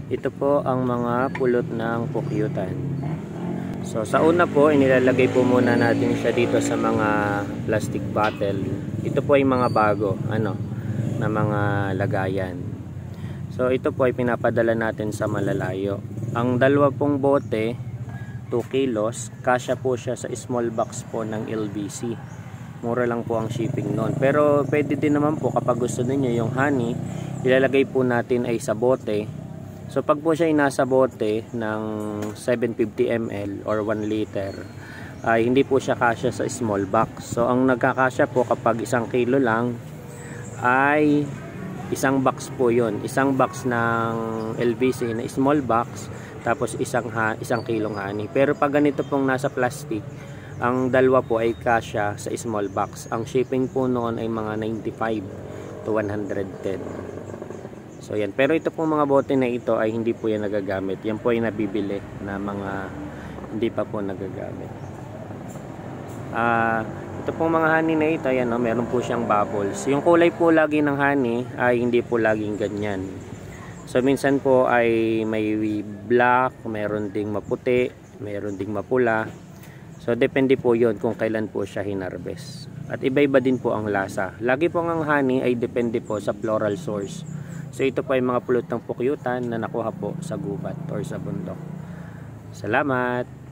Ito po ang mga pulot ng pukyutan. So sa una po, inilalagay po muna natin siya dito sa mga plastic bottle. Ito po ay mga bago, na mga lagayan. So ito po ay pinapadala natin sa malalayo. Ang dalawa pong bote, 2 kilos, kasya po siya sa small box po ng LBC. Mura lang po ang shipping noon. Pero pwede din naman po kapag gusto niyo yung honey, ilalagay po natin ay sa bote. So pag po siya ay nasa bote ng 750 ml or 1 liter, ay hindi po siya kasya sa small box. So ang nagkakasya po kapag 1 kilo lang ay isang box po yun. Isang box ng LBC na small box, tapos isang kilong honey. Pero pag ganito pong nasa plastic, ang dalawa po ay kasya sa small box. Ang shipping po noon ay mga 95 to 110. So yan, pero ito pong mga bote na ito ay hindi po yan nagagamit. Yan po ay nabibili na mga hindi pa po nagagamit. Ito pong mga honey na ito, yan, meron po siyang bubbles. Yung kulay po lagi ng honey ay hindi po laging ganyan. So minsan po ay may black, meron ding maputi, meron ding mapula. So depende po yon kung kailan po siya hinarvest. At iba-iba din po ang lasa. Lagi po ang honey ay depende po sa floral source. So ito po ay mga pulot ng pukyutan na nakuha po sa gubat or sa bundok. Salamat!